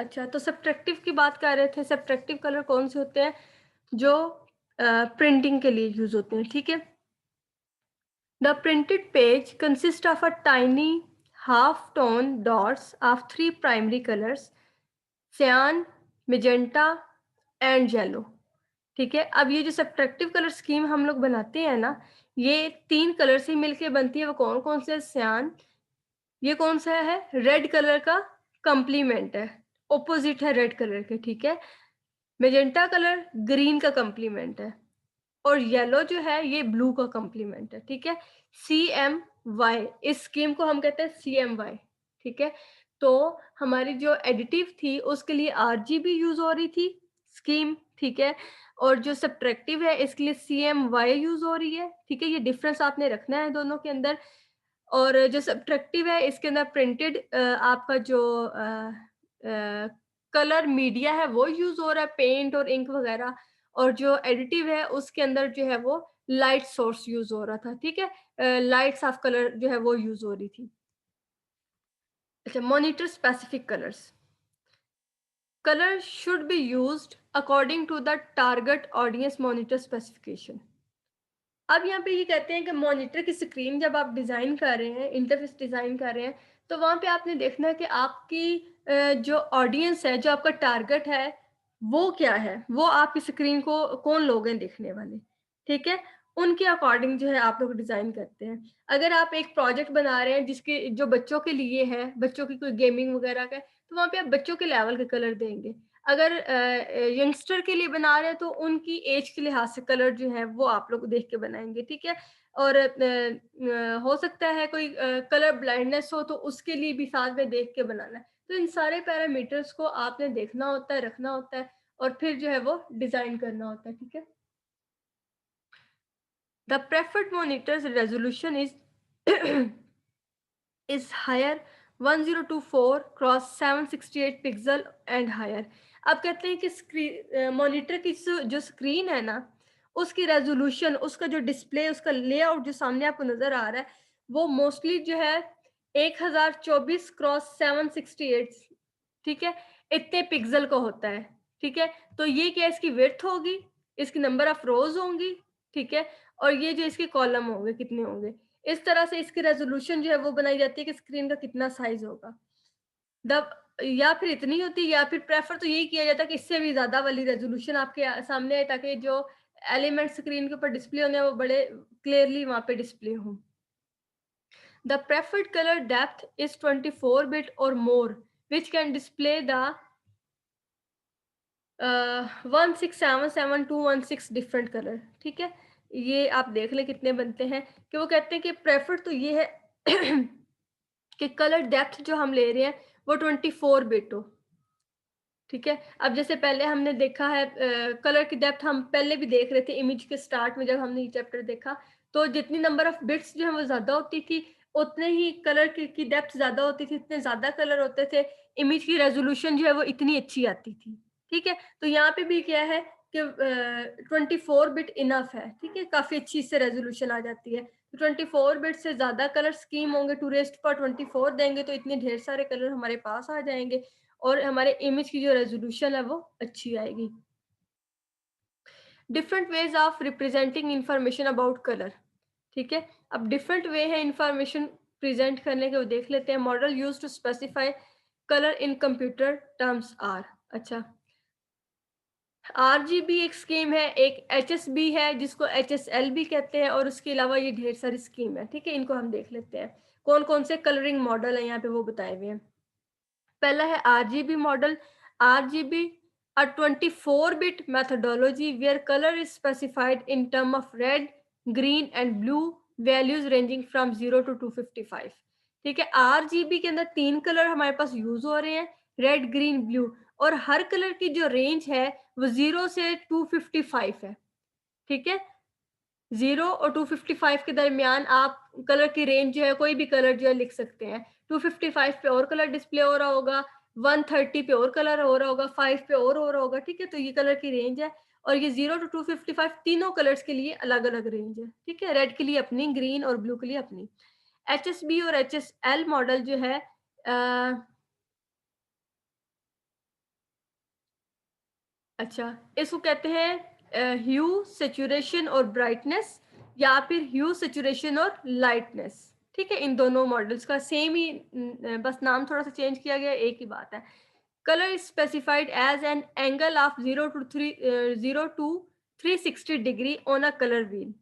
अच्छा, तो सब्ट्रैक्टिव की बात कर रहे थे। सब्ट्रैक्टिव कलर कौन से होते हैं? जो प्रिंटिंग के लिए यूज होते हैं, ठीक है। The printed page consist of a tiny half tone dots of three primary colors, cyan, magenta and yellow। ठीक है, अब ये जो सब्ट्रैक्टिव कलर स्कीम हम लोग बनाते हैं ना, ये 3 कलर से मिलके बनती है। वो कौन-कौन से? सियान, ये कौन सा है? रेड कलर का कॉम्प्लीमेंट है, ऑपोजिट है रेड कलर के, ठीक है। मैजेंटा कलर ग्रीन का कॉम्प्लीमेंट है और येलो जो है ये ब्लू का कॉम्प्लीमेंट है, ठीक है। CMY, इस स्कीम को हम कहते हैं CMY, ठीक है। तो हमारी जो एडिटिव थी उसके लिए RGB यूज हो रही थी स्कीम, ठीक है। और जो सब्ट्रैक्टिव है इसके लिए CMY यूज हो रही है, ठीक है। ये डिफरेंस आपने रखना है दोनों के अंदर। और जो सब्ट्रैक्टिव है इसके अंदर प्रिंटेड आपका जो कलर मीडिया है वो यूज हो रहा है, पेंट और इंक वगैरह। और जो एडिटिव है उसके अंदर जो है वो लाइट सोर्स यूज हो रहा था, ठीक है। लाइट्स ऑफ कलर जो है वो यूज हो रही थी। अच्छा, monitor specific colours. Colour should be used according to the target audience monitor specification. अब यहाँ पे ये कहते हैं कि मॉनिटर की स्क्रीन जब आप डिज़ाइन कर रहे हैं, इंटरफेस डिज़ाइन कर रहे हैं, तो वहाँ पे आपने देखना है कि आपकी जो ऑडियंस है, जो आपका टारगेट है, वो क्या है? वो आपकी स्क्रीन को कौन लोग हैं देखने वाले, ठीक है? उनके अकॉर्डिंग जो है आप लोग डिज़ाइन करते हैं। अगर आप एक प्रोजेक्ट बना रहे हैं जिसके जो बच्चों के लिए है, बच्चों की कोई गेमिंग वगैरह का है, तो वहाँ पे आप बच्चों के लेवल के कलर देंगे। अगर यंगस्टर के लिए बना रहे हैं तो उनकी एज के लिहाज से कलर जो है वो आप लोग देख के बनाएंगे, ठीक है। और हो सकता है कोई कलर ब्लाइंडनेस हो तो उसके लिए भी साथ में देख के बनाना है। तो इन सारे पैरामीटर्स को आपने देखना होता है, रखना होता है और फिर जो है वो डिजाइन करना होता है, ठीक है। The preferred monitors resolution is is higher 1024 cross 768 pixel and higher. अब कहते हैं कि स्क्रीन मॉनिटर की जो स्क्रीन है ना, उसकी रेजोल्यूशन, उसका जो डिस्प्ले, उसका लेआउट जो सामने आपको नजर आ रहा है, वो मोस्टली जो है 1024 क्रॉस 768, ठीक है, इतने पिक्सल का होता है, ठीक है। तो ये क्या इसकी विड्थ होगी, इसकी नंबर ऑफ रोज होंगी, ठीक है। और ये जो इसके कॉलम होंगे कितने होंगे, इस तरह से इसकी रेज़ोल्यूशन जो है वो बनाई जाती है कि स्क्रीन का कितना साइज़ होगा। द या फिर इतनी होती है या फिर प्रेफ़र तो यही किया जाता है कि इससे भी ज़्यादा वाली रेज़ोल्यूशन आपके सामने आए ताकि जो एलिमेंट स्क्रीन के ऊपर डिस्प्ले होने हैं वो बड़े क्लियरली वहाँ पे डिस्प्ले हों। The preferred color depth is 24 bit or more, which can display the 1677216 different colour, ठीक है। ये आप देख लें कितने बनते हैं। कि वो कहते हैं कि प्रेफर्ड तो ये है कि कलर डेप्थ जो हम ले रहे हैं वो 24 बिट हो, ठीक है। अब जैसे पहले हमने देखा है कलर की डेप्थ हम पहले भी देख रहे थे इमेज के स्टार्ट में, जब हमने ये चैप्टर देखा तो जितनी नंबर ऑफ बिट्स जो है वो ज्यादा होती थी, उतने ही कलर की डेप्थ ज्यादा होती थी, इतने ज्यादा कलर होते थे, इमेज की रेजोल्यूशन जो है वो इतनी अच्छी आती थी, ठीक है। तो यहाँ पे भी क्या है कि 24 बिट इनफ है, ठीक है, काफी अच्छी इससे रेजोल्यूशन आ जाती है। 24 बिट से ज्यादा कलर स्कीम होंगे, टू रेस्ट पर 24 देंगे तो इतने ढेर सारे कलर हमारे पास आ जाएंगे और हमारे इमेज की जो रेजोल्यूशन है वो अच्छी आएगी। Different ways of representing information about colour, ठीक है। अब डिफरेंट वे है इंफॉर्मेशन प्रेजेंट करने के, वो देख लेते हैं। Model use to specify colour in computer terms are. अच्छा, RGB एक स्कीम है, एक HSB है जिसको HSL भी कहते हैं और उसके अलावा ये ढेर सारी स्कीम है, ठीक है। इनको हम देख लेते हैं कौन कौन से कलरिंग मॉडल है यहाँ पे वो बताए हुए हैं। पहला है RGB model. RGB, a 24-bit methodology where color is specified in term of red, green and blue values ranging from 0 to 255, ठीक है। RGB के अंदर 3 कलर हमारे पास यूज हो रहे हैं, रेड, ग्रीन, ब्लू, और हर कलर की जो रेंज है वो 0 से 255 है, ठीक है। 0 और 255 के दरमियान आप कलर की रेंज जो है कोई भी कलर जो है लिख सकते हैं। 255 पे और कलर डिस्प्ले हो रहा होगा, 130 पे और कलर हो रहा होगा, 5 पे और हो रहा होगा, ठीक है। तो ये कलर की रेंज है और ये 0 टू 255 तीनों कलर्स के लिए अलग अलग रेंज है, ठीक है। रेड के लिए अपनी, ग्रीन और ब्लू के लिए अपनी। HSB और HSL मॉडल जो है अच्छा, इसको कहते हैं ह्यू, सैचुरेशन और ब्राइटनेस, या फिर ह्यू, सैचुरेशन और लाइटनेस। ठीक है, इन दोनों मॉडल्स का सेम ही बस नाम थोड़ा सा चेंज किया गया, एक ही बात है। Colour is specified as an angle of 0 to 360 degree on a colour wheel.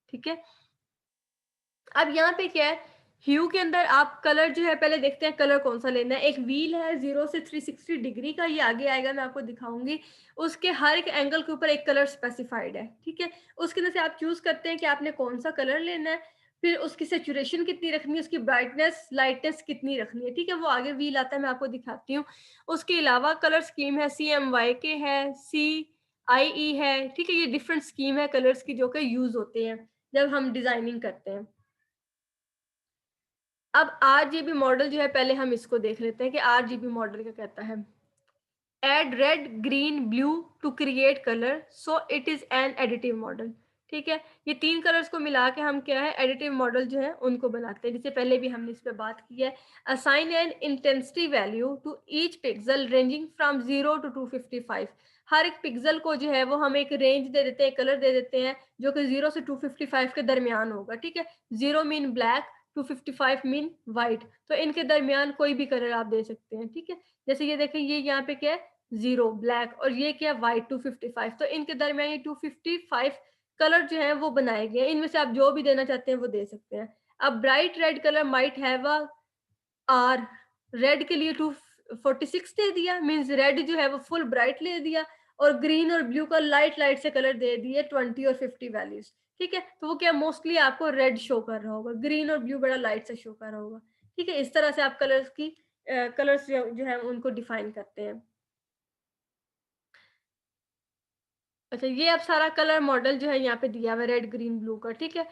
ठीक है, अब यहाँ पे क्या है, ह्यू के अंदर आप कलर जो है पहले देखते हैं कलर कौन सा लेना है। एक व्हील है 0 से 360 डिग्री का, ये आगे आएगा, मैं आपको दिखाऊंगी। उसके हर एक एंगल के ऊपर एक कलर स्पेसिफाइड है। ठीक है, उसके अंदर से आप चूज करते हैं कि आपने कौन सा कलर लेना है, फिर उसकी सेचुरेशन कितनी रखनी है, उसकी ब्राइटनेस लाइटनेस कितनी रखनी है। ठीक है, वो आगे व्हील आता है, मैं आपको दिखाती हूँ। उसके अलावा कलर स्कीम है, CMYK है, CIE है। ठीक है, ये डिफरेंट स्कीम है कलर्स की जो कि यूज होते हैं जब हम डिजाइनिंग करते हैं। अब RGB मॉडल जो है, पहले हम इसको देख लेते हैं कि RGB मॉडल क्या कहता है। Add red green blue to create colour, so it is an additive model. ठीक है, ये तीन कलर्स को मिला के हम क्या है एडिटिव मॉडल जो है उनको बनाते हैं, जिससे पहले भी हमने इस पे बात की है। Assign an intensity value to each pixel ranging from 0 to 255। हर एक पिक्सल को जो है वो हम एक रेंज दे देते हैं, कलर दे देते हैं, जो कि 0 से 255 के दरमियान होगा। ठीक है, 0 मीन ब्लैक, 255 मीन वाइट, तो इनके दरमियान कोई भी कलर आप दे सकते हैं। ठीक है, जैसे ये देखें, ये यहाँ पे क्या है 0 ब्लैक, और ये क्या वाइट 255, तो इनके दरमियान ये 255 कलर जो है वो बनाए गए हैं। इनमें से आप जो भी देना चाहते हैं वो दे सकते हैं। अब bright red colour might have a R, red के लिए 246 दे दिया, मींस रेड जो है वो फुल ब्राइट ले दिया, और ग्रीन और ब्लू का लाइट लाइट से कलर दे दिए 20 और 50 वैल्यूज। ठीक है, तो वो क्या मोस्टली आपको रेड शो कर रहा होगा, ग्रीन और ब्लू बड़ा लाइट से शो कर रहा होगा। ठीक है, इस तरह से आप कलर्स की कलर्स जो है उनको डिफाइन करते हैं। अच्छा, ये अब सारा कलर मॉडल जो है यहाँ पे दिया हुआ है रेड ग्रीन ब्लू का। ठीक है,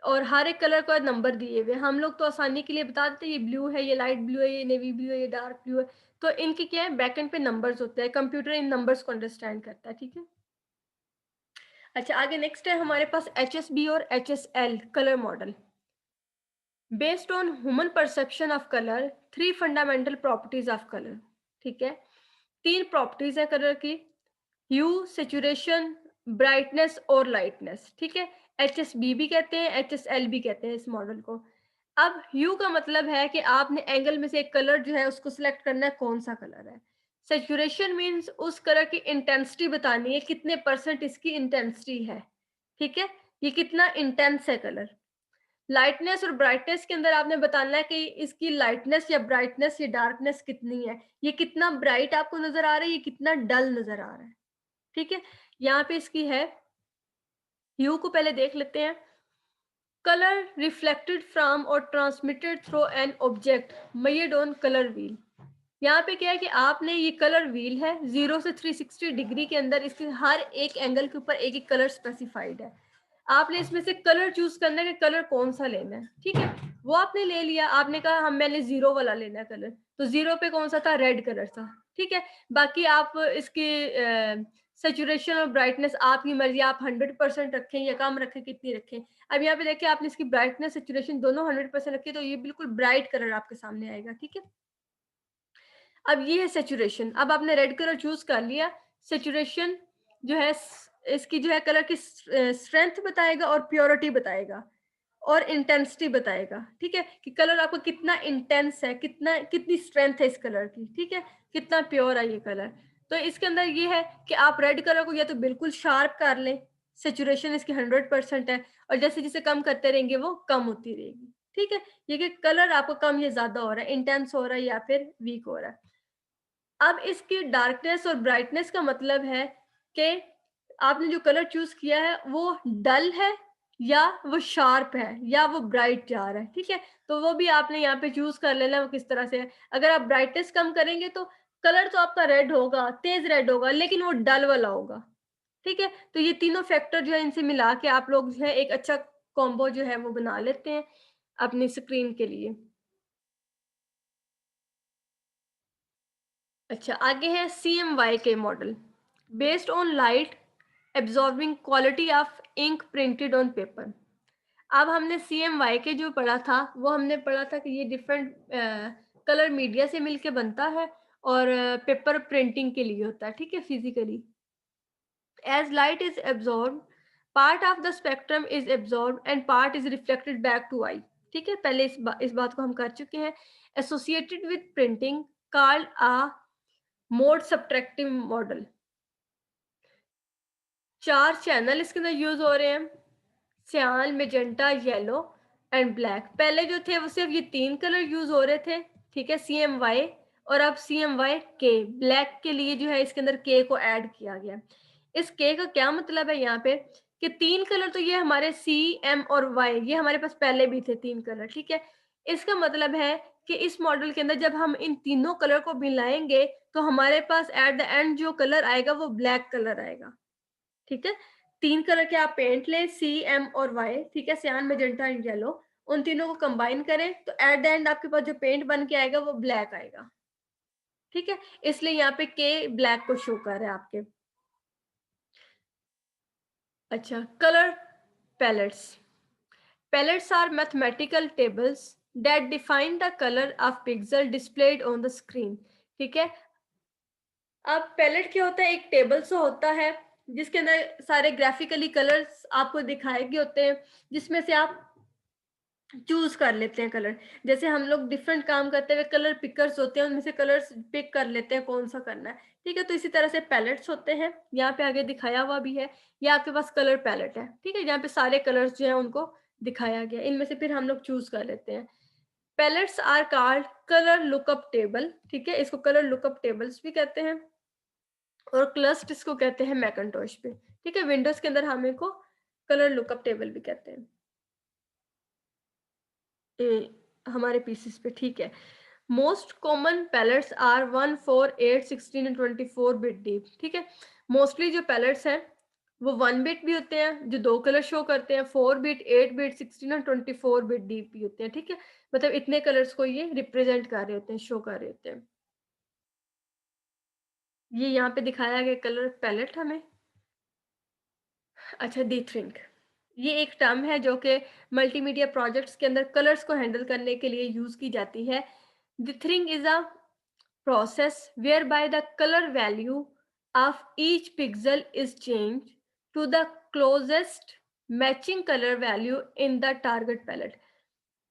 और हर एक कलर का नंबर दिए हुए। हम लोग तो आसानी के लिए बता देते हैं ये ब्लू है, ये लाइट ब्लू है, ये नेवी ब्लू है, ये डार्क ब्लू है। तो इनके क्या है बैक एंड पे नंबर्स होते हैं, कंप्यूटर इन नंबर्स को अंडरस्टैंड करता है। ठीक है, अच्छा आगे नेक्स्ट है हमारे पास HSB और HSL colour model. Based on human perception of colour, three fundamental properties of colour. ठीक है, तीन प्रॉपर्टीज है कलर की, ह्यू, सेचुरेशन, ब्राइटनेस और लाइटनेस। ठीक है, HSB भी कहते हैं, HSL भी कहते हैं इस मॉडल को। अब ह्यू का मतलब है कि आपने एंगल में से एक कलर जो है उसको सिलेक्ट करना है, कौन सा कलर है। सेचुरेशन मीन्स उस कलर की इंटेंसिटी बतानी है, कितने परसेंट इसकी इंटेंसिटी है। ठीक है, ये कितना इंटेंस है कलर। लाइटनेस और ब्राइटनेस के अंदर आपने बताना है कि इसकी लाइटनेस या ब्राइटनेस या डार्कनेस कितनी है, ये कितना ब्राइट आपको नजर आ रहा है, ये कितना डल नजर आ रहा है। ठीक है, यहाँ पे इसकी है, ह्यू को पहले देख लेते हैं। कलर रिफ्लेक्टेड फ्रॉम और transmitted through an object measured on colour wheel. यहाँ पे क्या है कि आपने ये कलर व्हील है 0 से 360 डिग्री के अंदर, इसके हर एक एंगल के ऊपर एक एक कलर स्पेसिफाइड है। आपने इसमें से कलर चूज करना है कि कलर कौन सा लेना है। ठीक है, वो आपने ले लिया, आपने कहा हम मैंने 0 वाला लेना है कलर, तो 0 पे कौन सा था, रेड कलर था। ठीक है, बाकी आप इसकी सेचुरेशन और ब्राइटनेस आपकी मर्जी, आप 100% रखें या कम रखें, कितनी रखें। अब यहाँ पे देखिए आपने इसकी ब्राइटनेस सेचुरेशन दोनों 100% रखी, तो ये बिल्कुल ब्राइट कलर आपके सामने आएगा। ठीक है, अब ये है सेचुरेशन। अब आपने रेड कलर चूज कर लिया, सेचुरेशन जो है इसकी जो है कलर की स्ट्रेंथ बताएगा और प्योरिटी बताएगा और इंटेंसिटी बताएगा। ठीक है, कि कलर आपको कितना इंटेंस है, कितना कितनी स्ट्रेंथ है इस कलर की। ठीक है, कितना प्योर है ये कलर। तो इसके अंदर ये है कि आप रेड कलर को या तो बिल्कुल शार्प कर लें, सेचुरेशन इसकी 100% है, और जैसे जैसे कम करते रहेंगे वो कम होती रहेगी। ठीक है, ये कि कलर आपको कम या ज्यादा हो रहा है, इंटेंस हो रहा है या फिर वीक हो रहा है। अब इसकी डार्कनेस और ब्राइटनेस का मतलब है कि आपने जो कलर चूज किया है वो डल है या वो शार्प है या वो ब्राइट जा रहा है। ठीक है, तो वो भी आपने यहाँ पे चूज कर लेना वो किस तरह से है। अगर आप ब्राइटनेस कम करेंगे तो कलर तो आपका रेड होगा, तेज रेड होगा, लेकिन वो डल वाला होगा। ठीक है, तो ये तीनों फैक्टर जो है इनसे मिला के आप लोग जो है एक अच्छा कॉम्बो जो है वो बना लेते हैं अपनी स्क्रीन के लिए। अच्छा आगे है CMYK model. Based on light absorbing quality of ink printed on paper. अब हमने CMYK जो पढ़ा था वो हमने पढ़ा था कि ये डिफरेंट कलर मीडिया से मिलके बनता है, और पेपर प्रिंटिंग के लिए होता है, ठीक है, physically. As light is absorbed, part of the spectrum is absorbed and part is reflected back to eye. ठीक है, पहले इस बात को हम कर चुके हैं। Associated with printing called a mode subtractive model. 4 channel इसके अंदर यूज हो रहे हैं, सियान, मेजेंटा, येलो एंड ब्लैक। पहले जो थे वो सिर्फ ये 3 कलर यूज हो रहे थे, ठीक है, CMY, और अब CMY के ब्लैक के लिए जो है इसके अंदर के को ऐड किया गया। इस के का क्या मतलब है यहाँ पे कि 3 कलर तो ये हमारे C, M और Y ये हमारे पास पहले भी थे 3 कलर, ठीक है। इसका मतलब है कि इस मॉडल के अंदर जब हम इन तीनों कलर को मिलाएंगे तो हमारे पास एट द एंड जो कलर आएगा वो ब्लैक कलर आएगा, ठीक है। 3 कलर के आप पेंट लें, C, M और Y, ठीक है, सियान, मेजेंटा एंड येलो, उन तीनों को कंबाइन करें तो एट द एंड आपके पास जो पेंट बन के आएगा वो ब्लैक आएगा, ठीक है। इसलिए यहाँ पे के ब्लैक को शो कर रहा है आपके। अच्छा, colour pallets. Palettes are mathematical tables that define the color of pixel displayed on the screen. ठीक है, अब पैलेट क्या होता है, एक टेबल सा होता है जिसके अंदर सारे ग्राफिकली कलर्स आपको दिखाए गए होते हैं, जिसमें से आप चूज कर लेते हैं कलर। जैसे हम लोग डिफरेंट काम करते हुए कलर पिकर्स होते हैं, उनमें से कलर्स पिक कर लेते हैं कौन सा करना है, ठीक है। तो इसी तरह से पैलेट्स होते हैं, यहाँ पे आगे दिखाया हुआ भी है, ये आपके पास कलर पैलेट है, ठीक है, जहाँ पे सारे कलर्स जो है उनको दिखाया गया, इनमें से फिर हम लोग चूज कर लेते हैं। Palettes are called colour lookup table, ठीक है, इसको कलर लुकअप टेबल्स भी कहते हैं, और क्लस्ट इसको कहते हैं मैकन्टोश पे, ठीक है। विंडोज के अंदर हम इनको कलर लुकअप टेबल भी कहते हैं हमारे पीसीस पे, ठीक है। Most common palettes are 1, 4, 8, 16 and 24 bit deep, ठीक है। मोस्टली जो पैलेट्स हैं वो 1 बिट भी होते हैं जो 2 कलर शो करते हैं, 4 बिट, 8 बिट, 16 और 24 बिट डीप भी होते हैं, ठीक है। मतलब इतने कलर्स को ये रिप्रेजेंट कर रहे होते हैं, शो कर रहे होते हैं। ये यहाँ पे दिखाया गया कलर पैलेट हमें। अच्छा, डिथरिंग, ये एक टर्म है जो कि मल्टीमीडिया प्रोजेक्ट्स के अंदर कलर्स को हैंडल करने के लिए यूज की जाती है। Dithering is a process whereby the color value of each pixel is changed to the closest matching color value in the target palette।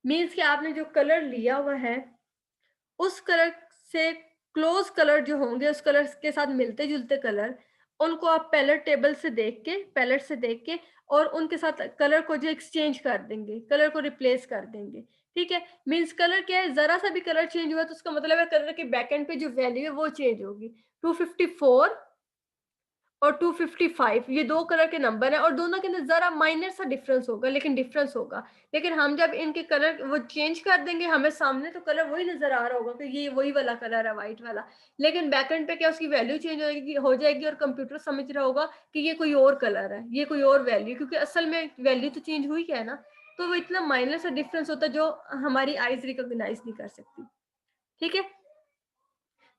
Means कि आपने जो कलर लिया हुआ है उस कलर से क्लोज कलर जो होंगे, उस कलर के साथ मिलते जुलते कलर, उनको आप पैलेट टेबल से देख के, पैलेट से देख के, और उनके साथ कलर को जो एक्सचेंज कर देंगे, कलर को रिप्लेस कर देंगे, ठीक है। मीन्स कलर क्या है, जरा सा भी कलर चेंज हुआ तो उसका मतलब है कलर के बैक एंड पे जो वैल्यू है वो चेंज होगी। 254 और 255 ये 2 कलर के नंबर है और दोनों के अंदर जरा माइनर सा डिफरेंस होगा, लेकिन डिफरेंस होगा। लेकिन हम जब इनके कलर वो चेंज कर देंगे, हमें सामने तो कलर वही नजर आ रहा होगा कि ये वही वाला कलर है, व्हाइट वाला, लेकिन बैकएंड पे क्या उसकी वैल्यू चेंज हो जाएगी और कंप्यूटर समझ रहा होगा कि ये कोई और कलर है, ये कोई और वैल्यू, क्योंकि असल में वैल्यू तो चेंज हुई है ना। तो वो इतना माइनर सा डिफरेंस होता है जो हमारी आईज रिकॉग्नाइज नहीं कर सकती, ठीक है।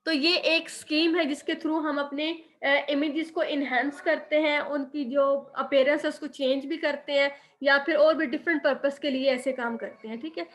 तो ये एक स्कीम है जिसके थ्रू हम अपने इमेजेस को इनहेंस करते हैं, उनकी जो अपीयरेंस है उसको चेंज भी करते हैं, या फिर और भी डिफरेंट पर्पस के लिए ऐसे काम करते हैं, ठीक है।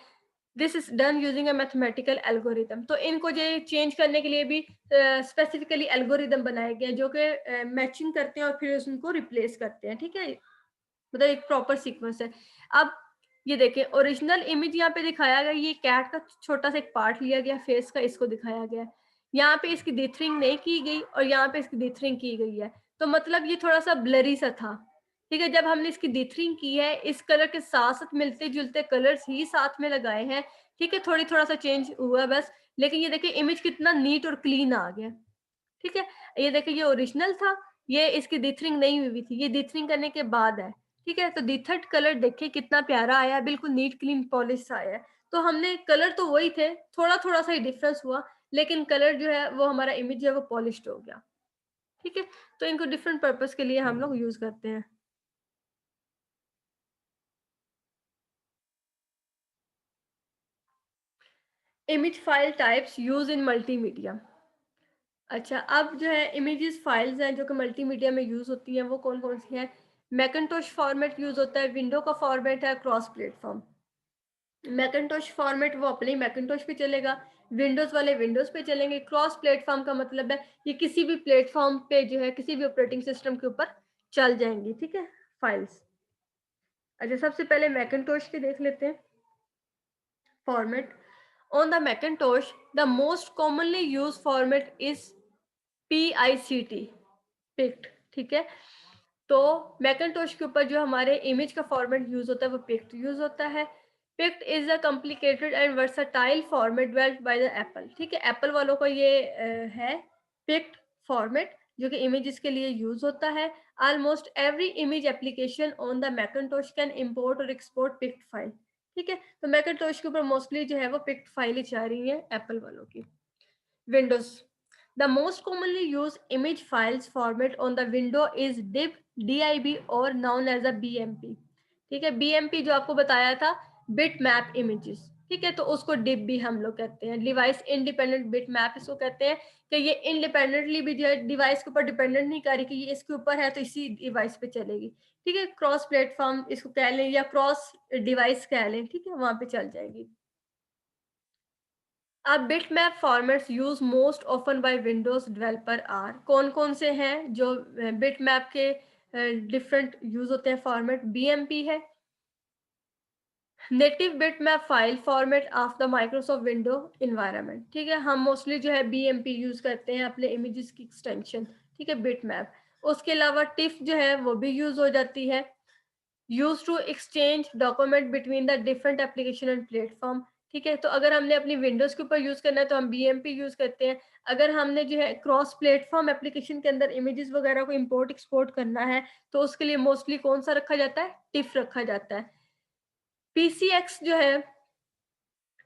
This is done using a mathematical algorithm. तो इनको जो चेंज करने के लिए भी स्पेसिफिकली एल्गोरिदम बनाए गए हैं जो कि मैचिंग करते हैं और फिर उनको रिप्लेस करते हैं, ठीक है। मतलब एक प्रॉपर सीक्वेंस है। अब ये देखें, ओरिजिनल इमेज यहाँ पे दिखाया गया, ये कैट का छोटा सा एक पार्ट लिया गया फेस का, इसको दिखाया गया। यहाँ पे इसकी डिथरिंग नहीं की गई और यहाँ पे इसकी डिथरिंग की गई है, तो मतलब ये थोड़ा सा ब्लरी सा था, ठीक है। जब हमने इसकी डिथरिंग की है, इस कलर के साथ साथ मिलते जुलते कलर्स ही साथ में लगाए हैं, ठीक है, थोड़ा सा चेंज हुआ है बस, लेकिन ये देखिए इमेज कितना नीट और क्लीन आ गया, ठीक है। ये देखिए ये ओरिजिनल था, ये इसकी डिथरिंग नहीं हुई थी, ये डिथरिंग करने के बाद है, ठीक है। तो डिथर्ड कलर देखिए कितना प्यारा आया है, बिल्कुल नीट क्लीन पॉलिश आया है। तो हमने कलर तो वही थे, थोड़ा सा ही डिफरेंस हुआ, लेकिन कलर जो है वो हमारा इमेज है वो पॉलिश्ड हो गया, ठीक है। तो इनको डिफरेंट पर्पस के लिए हम लोग यूज करते हैं। Image file types use in multimedia. अच्छा, अब जो है इमेजेस फाइल्स हैं जो कि मल्टीमीडिया में यूज होती हैं, वो कौन कौन सी हैं। मैकन्टोश फॉर्मेट यूज होता है, विंडो का फॉर्मेट है क्रॉस प्लेटफॉर्म। मैकन्टोश फॉर्मेट वो अपने ही मैकन्टोश पे चलेगा, विंडोज वाले विंडोज पे चलेंगे। क्रॉस प्लेटफॉर्म का मतलब है ये किसी भी प्लेटफॉर्म पे जो है किसी भी ऑपरेटिंग सिस्टम के ऊपर चल जाएंगी, ठीक है, फाइल्स। अच्छा, सबसे पहले मैकिन्टोश की देख लेते हैं format. On the Macintosh the most commonly use format is PICT, picked, ठीक है। तो मैकिन्टोश के ऊपर जो हमारे इमेज का फॉर्मेट यूज होता है वो पिक्ट यूज होता है। Picked is a complicated and versatile format developed by the Apple, ठीक है, एप्पल वालों का ये है पिक्ट फॉर्मेट जो कि इमेजेस के लिए यूज होता है। Almost every image application on the Macintosh can import और एक्सपोर्ट पिक्ट फाइल, ठीक है। तो मैकिन्टोश के ऊपर मोस्टली जो है वो पिक्ट फाइल ही जा रही है एप्पल वालों की। Windows. The most commonly used image files format on the window is DIB, DIB or known as a BMP. ठीक है, BMP जो आपको बताया था बिट मैप इमेजेस, ठीक है, तो उसको डिब भी हम लोग कहते हैं। डिवाइस इंडिपेंडेंट बिट मैप इसको कहते हैं कि ये इंडिपेंडेंटली भी जो है डिवाइस के ऊपर डिपेंडेंट नहीं कर रही कि ये इसके ऊपर है तो इसी डिवाइस पे चलेगी, ठीक है। क्रॉस प्लेटफॉर्म इसको कह लें या क्रॉस डिवाइस कह लें, ठीक है, वहां पे चल जाएगी। अब bitmap formats use most often by Windows developer are, कौन कौन से हैं जो बिटमैप के डिफरेंट यूज होते हैं फॉर्मेट? बीएमपी है, native bitmap file format of the Microsoft window environment, ठीक है। हम मोस्टली जो है बीएमपी यूज करते हैं अपने इमेजेस की एक्सटेंशन, ठीक है, बिटमैप। उसके अलावा टिफ जो है वो भी यूज हो जाती है, use to exchange document between the different application and platform, ठीक है। तो अगर हमने अपनी विंडोज के ऊपर यूज करना है तो हम बीएमपी यूज करते हैं। अगर हमने जो है क्रॉस प्लेटफॉर्म एप्लीकेशन के अंदर इमेजेस वगैरह को इंपोर्ट एक्सपोर्ट करना है तो उसके लिए मोस्टली कौन सा रखा जाता है? टिफ रखा जाता है। पीसीएक्स जो है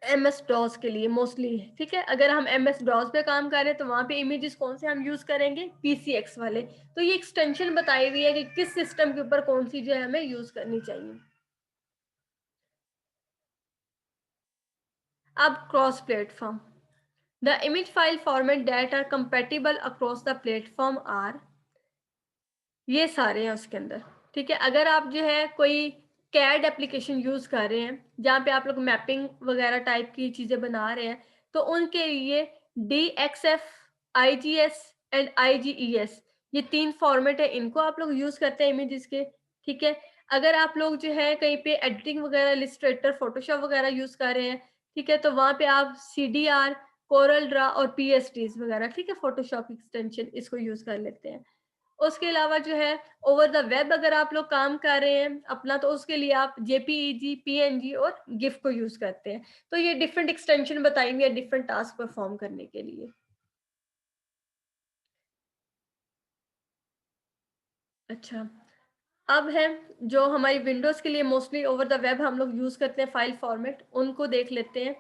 एमएस डॉस के लिए मोस्टली है, ठीक है। अगर हम एमएस डॉस पे काम कर रहे हैं तो वहां पे इमेजेस कौन से हम यूज करेंगे? पीसीएक्स वाले। तो ये एक्सटेंशन बताई हुई है कि किस सिस्टम के ऊपर कौन सी जो है हमें यूज करनी चाहिए। अब cross platform, the image file format that are compatible across the platform are, ये सारे हैं उसके अंदर, ठीक है। अगर आप जो है कोई कैड एप्लीकेशन यूज कर रहे हैं जहाँ पे आप लोग मैपिंग वगैरह टाइप की चीजें बना रहे हैं तो उनके लिए DXF, IGS एंड IGES, ये 3 फॉर्मेट है, इनको आप लोग यूज करते हैं इमेजेस के, ठीक है। अगर आप लोग जो है कहीं पे एडिटिंग वगैरह इलस्ट्रेटर फोटोशॉप वगैरह यूज कर रहे हैं, ठीक है, तो वहां पे आप CDR, कोरल ड्रा और PSTs वगैरह, ठीक है, फोटोशॉप एक्सटेंशन, इसको यूज कर लेते हैं। उसके अलावा जो है ओवर द वेब अगर आप लोग काम कर रहे हैं अपना तो उसके लिए आप JPEG, PNG और गिफ को यूज करते हैं। तो ये डिफरेंट एक्सटेंशन बताएंगे डिफरेंट टास्क परफॉर्म करने के लिए। अच्छा, अब है जो हमारी विंडोज के लिए मोस्टली ओवर द वेब हम लोग यूज करते हैं फाइल फॉर्मेट, उनको देख लेते हैं।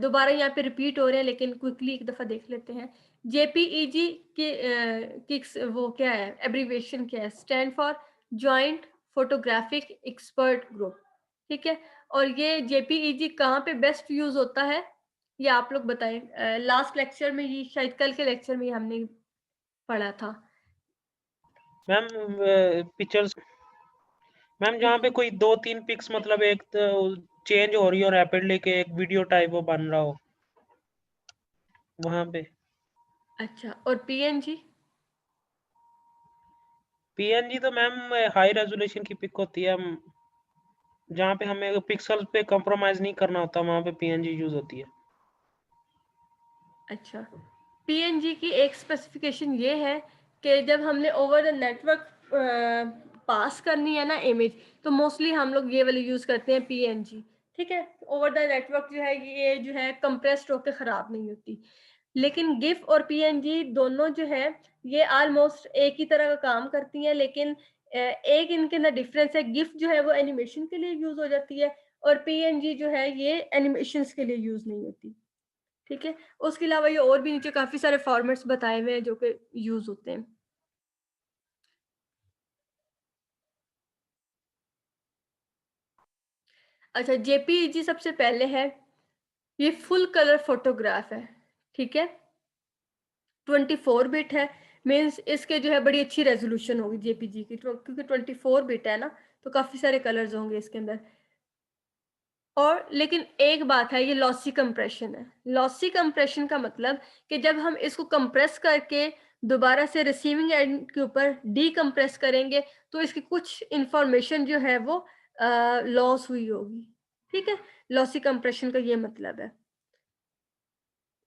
दोबारा यहाँ पे रिपीट हो रहे हैं लेकिन क्विकली एक दफा देख लेते हैं। JPEG की वो क्या है, एब्रीविएशन क्या है? Stand for joint photographic expert group, ठीक है। और ये JPEG कहाँ पे बेस्ट यूज होता है ये आप लोग बताएं। लास्ट लेक्चर में ये शायद कल के लेक्चर में हमने पढ़ा था। मैम पिक्चर्स, मैम जहाँ पे कोई 2-3 पिक्स मतलब एक तो चेंज हो रही हो रैपिडली के एक वीडियो टाइप वो बन रहा हो वहां पे। अच्छा, और PNG? पीएनजी तो मैम हाई रेजोल्यूशन की पिक होती है, जहाँ पे हमें पिक्सल पे कॉम्प्रोमाइज नहीं करना होता वहां पे पीएनजी यूज होती है। अच्छा, PNG की एक स्पेसिफिकेशन ये है कि जब हमने ओवर द नेटवर्क पास करनी है ना इमेज तो मोस्टली हम लोग ये वाली यूज करते हैं PNG, ठीक है। ओवर द नेटवर्क जो है ये जो है कंप्रेस्ड होकर खराब नहीं होती। लेकिन गिफ और PNG दोनों जो है ये ऑलमोस्ट एक ही तरह का काम करती हैं, लेकिन एक इनके अंदर डिफरेंस है। गिफ जो है वो एनिमेशन के लिए यूज हो जाती है और PNG जो है ये एनिमेशंस के लिए यूज नहीं होती, ठीक है। उसके अलावा ये और भी नीचे काफी सारे फॉर्मेट्स बताए हुए हैं जो कि यूज होते हैं। अच्छा, JPEG सबसे पहले है, ये फुल कलर फोटोग्राफ है, ठीक है। 24 बिट है, मीन्स इसके जो है बड़ी अच्छी रेजोल्यूशन होगी JPG की, क्योंकि 24 बिट है ना तो काफी सारे कलर्स होंगे इसके अंदर। और लेकिन एक बात है, ये लॉसी कंप्रेशन है। लॉसी कंप्रेशन का मतलब कि जब हम इसको कंप्रेस करके दोबारा से रिसीविंग एंड के ऊपर डीकंप्रेस करेंगे तो इसकी कुछ इंफॉर्मेशन जो है वो लॉस हुई होगी, ठीक है। लॉसी कंप्रेशन का ये मतलब है।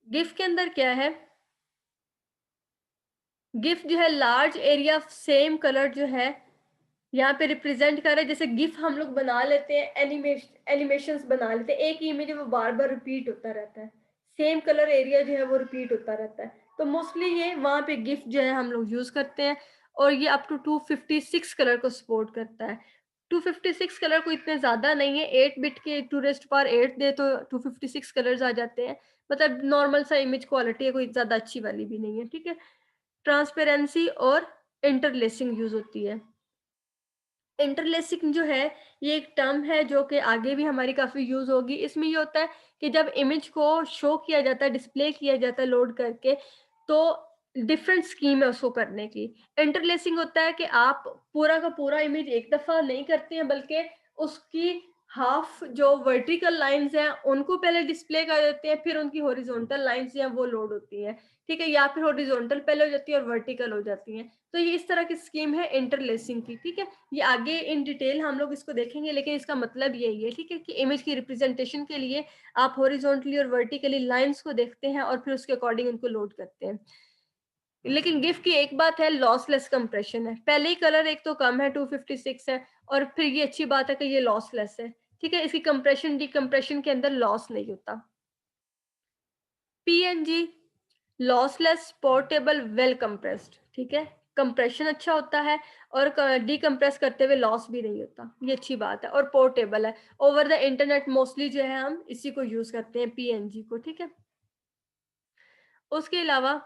गिफ के अंदर क्या है, गिफ जो है large area of same colour जो है यहाँ पे रिप्रेजेंट कर रहा है। जैसे गिफ हम लोग बना लेते हैं, एनिमेशंस बना लेते हैं, एक ही इमेज वो बार बार रिपीट होता रहता है, सेम कलर एरिया जो है वो रिपीट होता रहता है, तो मोस्टली ये वहाँ पे गिफ जो है हम लोग यूज करते हैं। और ये अप टू 256 कलर को सपोर्ट करता है। 256 कलर को इतने ज्यादा नहीं है, 8 बिट के 2⁸ दे तो 256 कलर्स आ जाते हैं। मतलब नॉर्मल सा इमेज क्वालिटी है, कोई ज्यादा अच्छी वाली भी नहीं है, ठीक है। ट्रांसपेरेंसी और इंटरलेसिंग यूज होती है। इंटरलेसिंग जो है ये एक टर्म है जो कि आगे भी हमारी काफ़ी यूज़ होगी। इसमें ये होता है कि जब इमेज को शो किया जाता है, डिस्प्ले किया जाता है लोड करके, तो डिफरेंट स्कीम है उसको करने की। इंटरलेसिंग होता है कि आप पूरा का पूरा इमेज एक दफ़ा नहीं करते हैं, बल्कि उसकी हाफ जो वर्टिकल लाइन्स हैं उनको पहले डिस्प्ले कर देते हैं, फिर उनकी हॉरिजॉन्टल लाइन्स हैं वो लोड होती हैं, ठीक है। या फिर हॉरिजॉन्टल पहले हो जाती है और वर्टिकल हो जाती हैं। तो ये इस तरह की स्कीम है इंटरलेसिंग की, ठीक है। ये आगे इन डिटेल हम लोग इसको देखेंगे, लेकिन इसका मतलब यही है, ठीक है, कि इमेज की रिप्रेजेंटेशन के लिए आप हॉरिजॉन्टली और वर्टिकली लाइंस को देखते हैं और फिर उसके अकॉर्डिंग उनको लोड करते हैं। लेकिन गिफ की एक बात है, लॉसलेस कंप्रेशन है। पहले ही कलर एक तो कम है, 256 है, और फिर ये अच्छी बात है कि ये लॉसलेस है, ठीक है। इसकी कंप्रेशन डिकम्प्रेशन के अंदर लॉस नहीं होता। PNG lossless portable well compressed, ठीक है। कंप्रेशन अच्छा होता है और डीकंप्रेस करते हुए लॉस भी नहीं होता, ये अच्छी बात है। और पोर्टेबल है, ओवर द इंटरनेट मोस्टली जो है हम इसी को यूज करते हैं, पीएनजी को, ठीक है। उसके अलावा